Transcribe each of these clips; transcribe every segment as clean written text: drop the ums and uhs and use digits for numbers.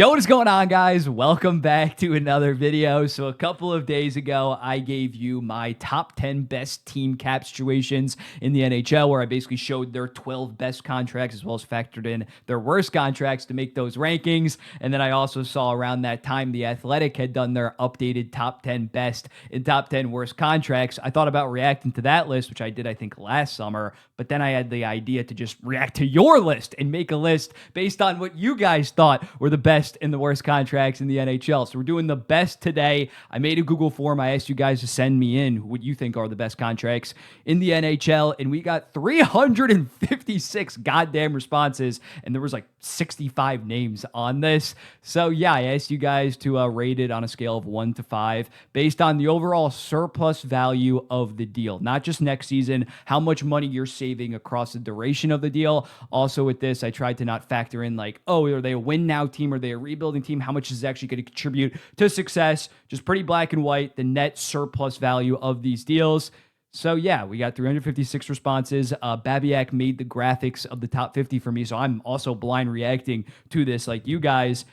Yo, what is going on, guys? Welcome back to another video. So a couple of days ago, I gave you my top 10 best team cap situations in the NHL, where I basically showed their 12 best contracts as well as factored in their worst contracts to make those rankings. And then I also saw around that time The Athletic had done their updated top 10 best and top 10 worst contracts. I thought about reacting to that list, which I did, I think, last summer. But then I had the idea to just react to your list and make a list based on what you guys thought were the best and the worst contracts in the NHL. So we're doing the best today. I made a Google form. I asked you guys to send me in what you think are the best contracts in the NHL, and we got 356 goddamn responses, and there was like 65 names on this. So yeah, I asked you guys to rate it on a scale of 1 to 5 based on the overall surplus value of the deal, not just next season, how much money you're saving across the duration of the deal. Also with this, I tried to not factor in like, oh, are they a win now team? Are they a rebuilding team? How much is it actually going to contribute to success? Just pretty black and white, the net surplus value of these deals. So yeah, we got 356 responses. Babiak made the graphics of the top 50 for me, so I'm also blind reacting to this like you guys.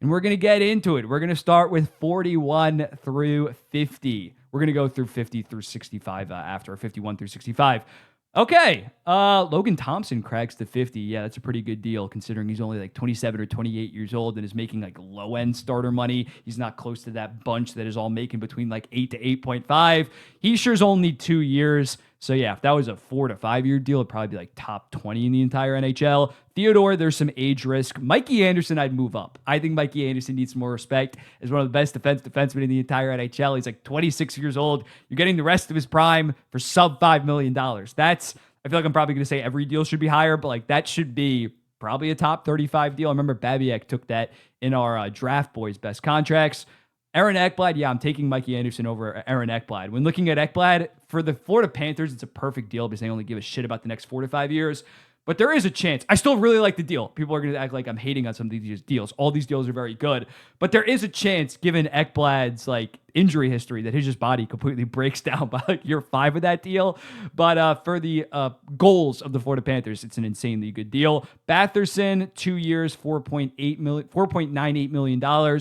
And we're going to get into it. We're going to start with 41 through 50. We're going to go through 50 through 65 after 51 through 65. Okay, Logan Thompson cracks the 50. Yeah, that's a pretty good deal considering he's only like 27 or 28 years old and is making like low-end starter money. He's not close to that bunch that is all making between like 8 to 8.5. Heischer's only 2 years. So yeah, if that was a 4 to 5 year deal, it'd probably be like top 20 in the entire NHL. Theodore, there's some age risk. Mikey Anderson, I'd move up. I think Mikey Anderson needs some more respect as one of the best defensemen in the entire NHL. He's like 26 years old. You're getting the rest of his prime for sub $5 million. That's, I feel like I'm probably going to say every deal should be higher, but like that should be probably a top 35 deal. I remember Babiak took that in our Draft Boys best contracts. Aaron Ekblad, yeah, I'm taking Mikey Anderson over Aaron Ekblad. When looking at Ekblad, for the Florida Panthers, it's a perfect deal because they only give a shit about the next 4 to 5 years. But there is a chance. I still really like the deal. People are going to act like I'm hating on some of these deals. All these deals are very good. But there is a chance, given Ekblad's like injury history, that his just body completely breaks down by like year 5 of that deal. But for the goals of the Florida Panthers, it's an insanely good deal. Batherson, 2 years, $4.98 million.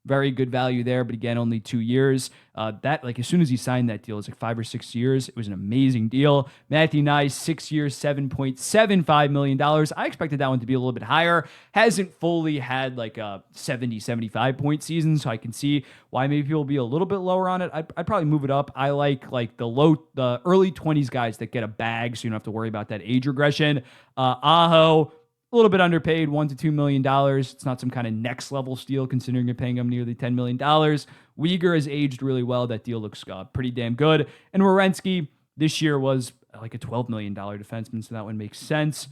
Very good value there, but again, only 2 years. That, like, as soon as he signed that deal, it was like 5 or 6 years. It was an amazing deal. Matthew Nice, 6 years, $7.75 million. I expected that one to be a little bit higher. Hasn't fully had like a 70, 75 point season, so I can see why maybe people will be a little bit lower on it. I'd probably move it up. I like the early 20s guys that get a bag, so you don't have to worry about that age regression. Aho, a little bit underpaid, $1 to $2 million. It's not some kind of next level steal considering you're paying him nearly $10 million. Uyghur has aged really well. That deal looks pretty damn good. And Werenski this year was like a $12 million defenseman, so that one makes sense.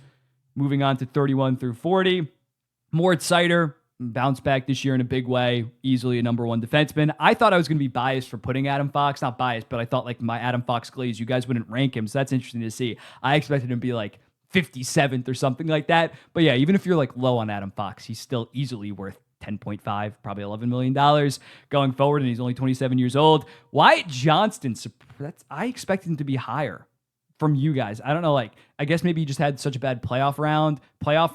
Moving on to 31 through 40. Mort Seider bounced back this year in a big way. Easily a number one defenseman. I thought I was going to be biased for putting Adam Fox. Not biased, but I thought like my Adam Fox glaze, you guys wouldn't rank him, so that's interesting to see. I expected him to be like 57th or something like that. But yeah, even if you're like low on Adam Fox, he's still easily worth 10.5, probably $11 million going forward, and he's only 27 years old. Wyatt Johnston, I expected him to be higher from you guys. I don't know, like, I guess maybe he just had such a bad playoff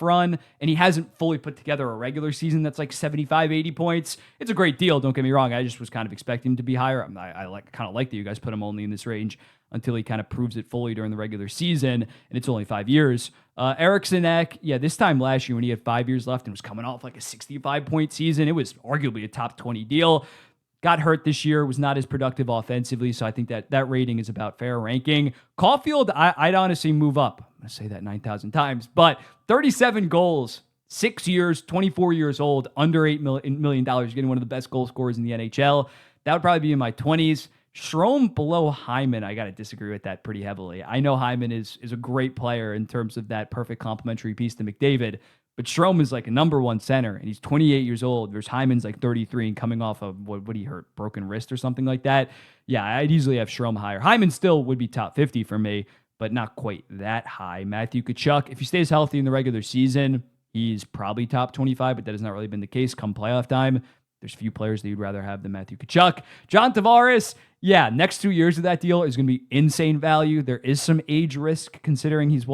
run, and he hasn't fully put together a regular season that's like 75, 80 points. It's a great deal, don't get me wrong. I just was kind of expecting him to be higher. I kind of like that you guys put him only in this range until he kind of proves it fully during the regular season, and it's only 5 years. Eriksson Ek, yeah, this time last year when he had 5 years left and was coming off like a 65-point season, it was arguably a top 20 deal. Got hurt this year, was not as productive offensively, so I think that rating is about fair ranking. Caulfield, I'd honestly move up. I'm going to say that 9,000 times, but 37 goals, 6 years, 24 years old, under $8 million, getting one of the best goal scorers in the NHL. That would probably be in my 20s. Strome below Hyman, I got to disagree with that pretty heavily. I know Hyman is a great player in terms of that perfect complementary piece to McDavid, but Strome is like a number one center, and he's 28 years old. There's Hyman's like 33 and coming off of, what he hurt? Broken wrist or something like that. Yeah, I'd easily have Strome higher. Hyman still would be top 50 for me, but not quite that high. Matthew Tkachuk, if he stays healthy in the regular season, he's probably top 25, but that has not really been the case come playoff time. There's few players that you'd rather have than Matthew Tkachuk. John Tavares, yeah, next 2 years of that deal is going to be insane value. There is some age risk considering he's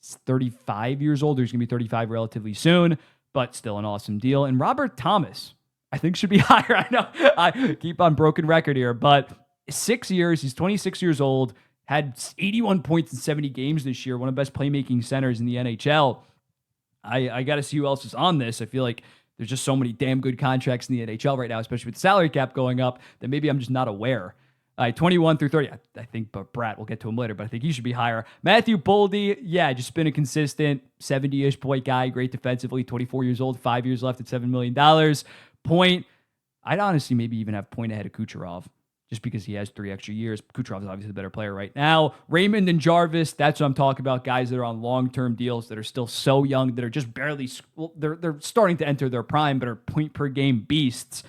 35 years old. He's going to be 35 relatively soon. but still an awesome deal. And Robert Thomas, I think, should be higher. I know I keep on broken record here, but 6 years, he's 26 years old, had 81 points in 70 games this year, one of the best playmaking centers in the NHL. I got to see who else is on this. I feel like there's just so many damn good contracts in the NHL right now, especially with the salary cap going up, that maybe I'm just not aware. 21 through 30. I think Brat, we'll get to him later, but I think he should be higher. Matthew Boldy, yeah, just been a consistent 70-ish point guy, great defensively, 24 years old, 5 years left at $7 million. Point, I'd honestly maybe even have point ahead of Kucherov, just because he has 3 extra years. Kucherov is obviously the better player right now. Raymond and Jarvis, that's what I'm talking about, guys that are on long-term deals that are still so young, that are just barely, they're starting to enter their prime, but are point-per-game beasts.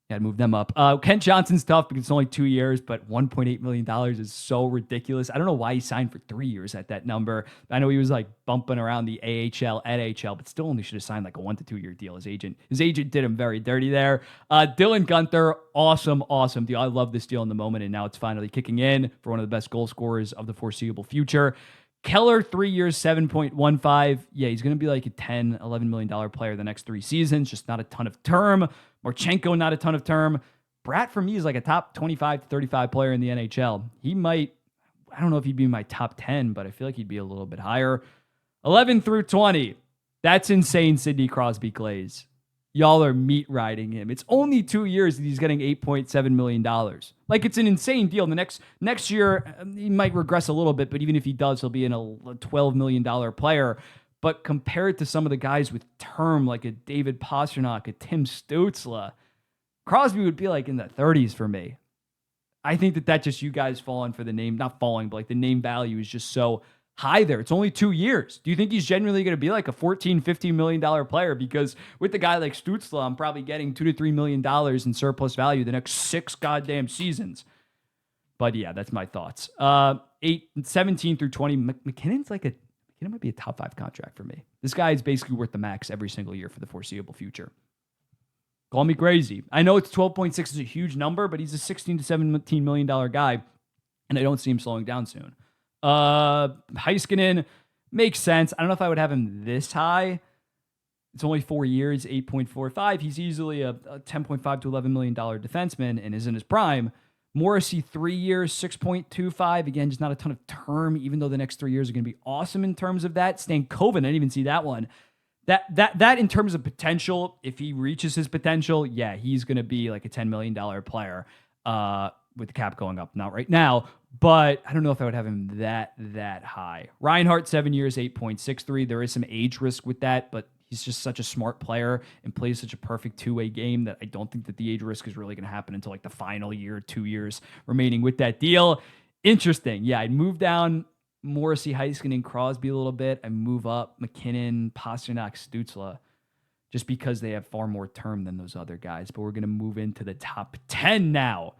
Got to move them up. Kent Johnson's tough because it's only 2 years, but $1.8 million is so ridiculous. I don't know why he signed for 3 years at that number. I know he was like bumping around the AHL, NHL, but still only should have signed like a 1 to 2 year deal. His agent did him very dirty there. Dylan Guenther, awesome deal. I love this deal in the moment, and now it's finally kicking in for one of the best goal scorers of the foreseeable future. Keller, 3 years, 7.15. Yeah, he's going to be like a $10, $11 million player the next 3 seasons, just not a ton of term. Marchenko, not a ton of term. Brat, for me, is like a top 25 to 35 player in the NHL. He might, I don't know if he'd be in my top 10, but I feel like he'd be a little bit higher. 11 through 20. That's insane, Sidney Crosby Glaze. Y'all are meat riding him. It's only 2 years that he's getting $8.7 million. Like, it's an insane deal. The next year, he might regress a little bit, but even if he does, he'll be a $12 million player. But compared to some of the guys with term, like a David Pastrnak, a Tim Stützle, Crosby would be like in the 30s for me. I think that just you guys falling for the name, not falling, but like the name value is just so high there. It's only 2 years. Do you think he's genuinely going to be like a $14, $15 million player? Because with a guy like Stützle, I'm probably getting $2 to $3 million in surplus value the next 6 goddamn seasons. But yeah, that's my thoughts. 17 through 20. McKinnon's like McKinnon might be a top 5 contract for me. This guy is basically worth the max every single year for the foreseeable future. Call me crazy. I know it's 12.6 is a huge number, but he's a $16 to $17 million guy, and I don't see him slowing down soon. Heiskanen makes sense. I don't know if I would have him this high. It's only 4 years, 8.45. He's easily a $10.5 to $11 million defenseman and is in his prime. Morrissey, 3 years, 6.25. Again, just not a ton of term, even though the next 3 years are going to be awesome in terms of that. Stankoven, I didn't even see that one. That in terms of potential, if he reaches his potential, yeah, he's going to be like a $10 million player with the cap going up. Not right now, but I don't know if I would have him that high. Reinhart, 7 years, 8.63. There is some age risk with that, but he's just such a smart player and plays such a perfect two-way game that I don't think that the age risk is really going to happen until like the final year, 2 years remaining with that deal. Interesting. Yeah, I'd move down Morrissey, Heiskanen, Crosby a little bit. I move up McKinnon, Pastrnak, Stützle, just because they have far more term than those other guys. But we're going to move into the top 10 now.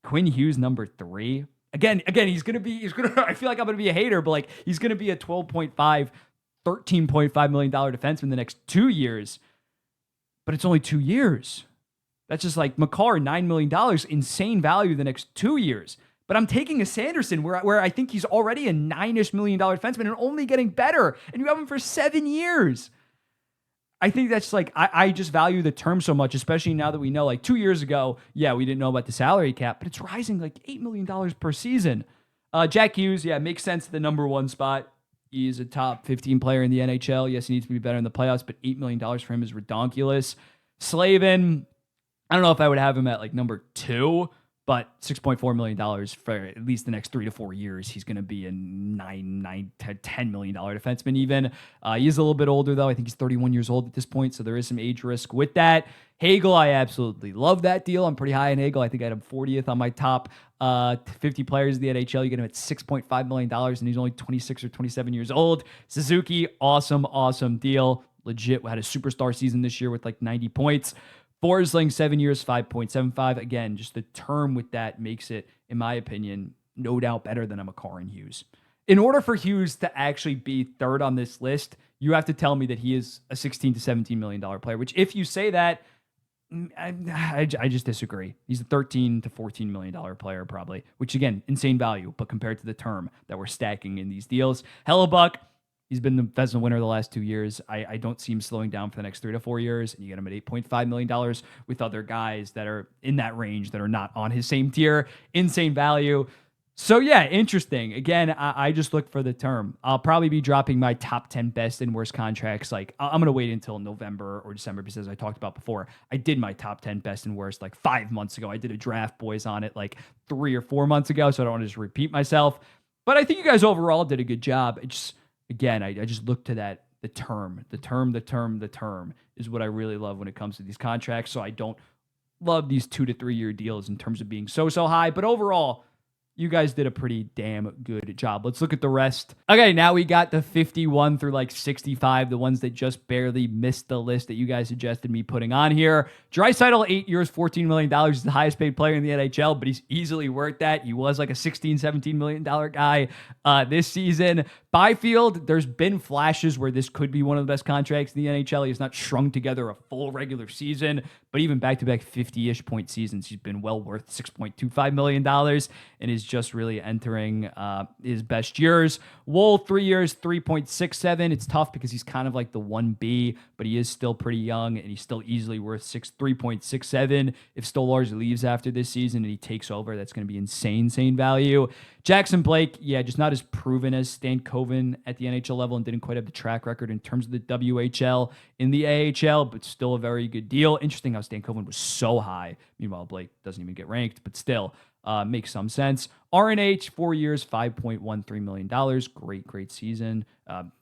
Quinn Hughes, number 3. Again, he's going to, I feel like I'm going to be a hater, but like he's going to be a $12.5, $13.5 million defenseman the next 2 years. But it's only 2 years. That's just like Makar, $9 million, insane value the next 2 years. But I'm taking a Sanderson where I think he's already a $9-ish million defenseman and only getting better. And you have him for 7 years. I think that's like, I just value the term so much, especially now that we know, like 2 years ago, yeah, we didn't know about the salary cap, but it's rising like $8 million per season. Jack Hughes, yeah, makes sense at the number 1 spot. He's a top 15 player in the NHL. Yes, he needs to be better in the playoffs, but $8 million for him is redonkulous. Slavin, I don't know if I would have him at like number 2, but $6.4 million for at least the next 3 to 4 years. He's going to be a $10 million defenseman even. He is a little bit older, though. I think he's 31 years old at this point, so there is some age risk with that. Hagel, I absolutely love that deal. I'm pretty high on Hagel. I think I had him 40th on my top 50 players in the NHL. You get him at $6.5 million, and he's only 26 or 27 years old. Suzuki, awesome deal. Legit had a superstar season this year with like 90 points. Forsling, 7 years, 5.75. Again, just the term with that makes it, in my opinion, no doubt better than a Makar and Hughes. In order for Hughes to actually be third on this list, you have to tell me that he is a $16 to $17 million player, which if you say that, I just disagree. He's a $13 to $14 million player probably, which again, insane value, but compared to the term that we're stacking in these deals. Hellebuck, He's been the Vezina winner the last 2 years. I don't see him slowing down for the next 3 to 4 years. And you get him at $8.5 million with other guys that are in that range that are not on his same tier. Insane value. So yeah, interesting. Again, I just look for the term. I'll probably be dropping my top 10 best and worst contracts. Like I'm going to wait until November or December because as I talked about before, I did my top 10 best and worst like 5 months ago. I did a draft boys on it like 3 or 4 months ago. So I don't want to just repeat myself, but I think you guys overall did a good job. It just, again, I just look to that, the term is what I really love when it comes to these contracts. So I don't love these 2 to 3 year deals in terms of being so high, but overall, you guys did a pretty damn good job. Let's look at the rest. Okay, now we got the 51 through like 65, the ones that just barely missed the list that you guys suggested me putting on here. Draisaitl, 8 years, $14 million. He's the highest paid player in the NHL, but he's easily worth that. He was like a $16, $17 million guy this season. Byfield, there's been flashes where this could be one of the best contracts in the NHL. He has not strung together a full regular season, but even back-to-back 50-ish point seasons, he's been well worth $6.25 million and is just really entering his best years. Wool, 3 years, 3.67. It's tough because he's kind of like the 1B, but he is still pretty young, and he's still easily worth 3.67. If Stolarz leaves after this season and he takes over, that's going to be insane value. Jackson Blake, yeah, just not as proven as Stankoven at the NHL level and didn't quite have the track record in terms of the WHL in the AHL, but still a very good deal. Interesting how Stankoven was so high. Meanwhile, Blake doesn't even get ranked, but still makes some sense. RNH, 4 years, $5.13 million. Great season.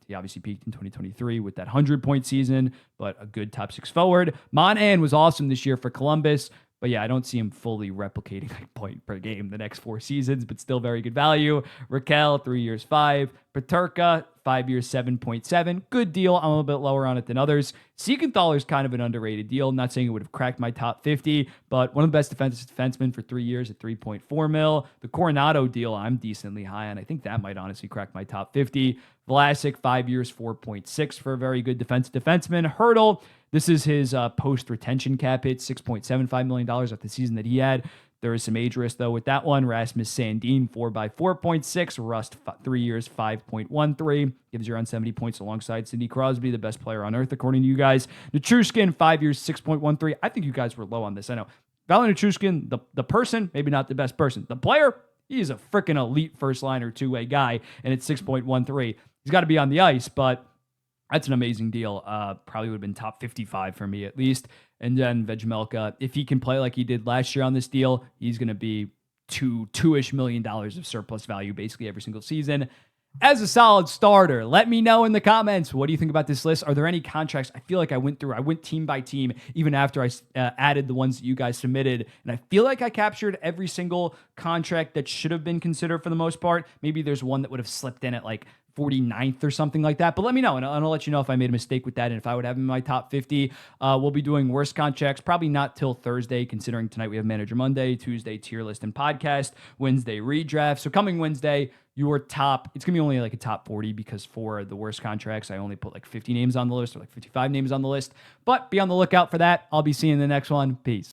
He obviously peaked in 2023 with that 100-point season, but a good top 6 forward. Monahan was awesome this year for Columbus. But yeah, I don't see him fully replicating a point per game the next 4 seasons, but still very good value. Raquel, 3 years, 5. Peterka, 5 years, 7.7. Good deal. I'm a little bit lower on it than others. Siegenthaler is kind of an underrated deal. I'm not saying it would have cracked my top 50, but one of the best defensemen for 3 years at 3.4 mil. The Coronado deal, I'm decently high on. I think that might honestly crack my top 50. Vlasic, 5 years, 4.6 for a very good defenseman. Hurdle, this is his post-retention cap hit, $6.75 million at the season that he had. There is some age risk, though, with that one. Rasmus Sandin, 4 by 4.6. Rust, 3 years, 5.13. Gives you around 70 points alongside Sidney Crosby, the best player on earth, according to you guys. Nichushkin, 5 years, 6.13. I think you guys were low on this. I know. Valen Nichushkin, the person, maybe not the best person. The player, he's a freaking elite first-liner, two-way guy, and it's 6.13. He's got to be on the ice, but that's an amazing deal. Probably would have been top 55 for me at least. And then Vejmelka, if he can play like he did last year on this deal, he's going to be $2-ish million of surplus value basically every single season. As a solid starter, let me know in the comments. What do you think about this list? Are there any contracts? I feel like I went team by team, even after I added the ones that you guys submitted. And I feel like I captured every single contract that should have been considered for the most part. Maybe there's one that would have slipped in at like 49th or something like that. But let me know, and I'll let you know if I made a mistake with that and if I would have him in my top 50. We'll be doing worst contracts, probably not till Thursday, considering tonight we have Manager Monday, Tuesday tier list and podcast, Wednesday redraft. So coming Wednesday, your top, it's going to be only like a top 40 because for the worst contracts, I only put like 50 names on the list or like 55 names on the list. But be on the lookout for that. I'll be seeing you in the next one. Peace.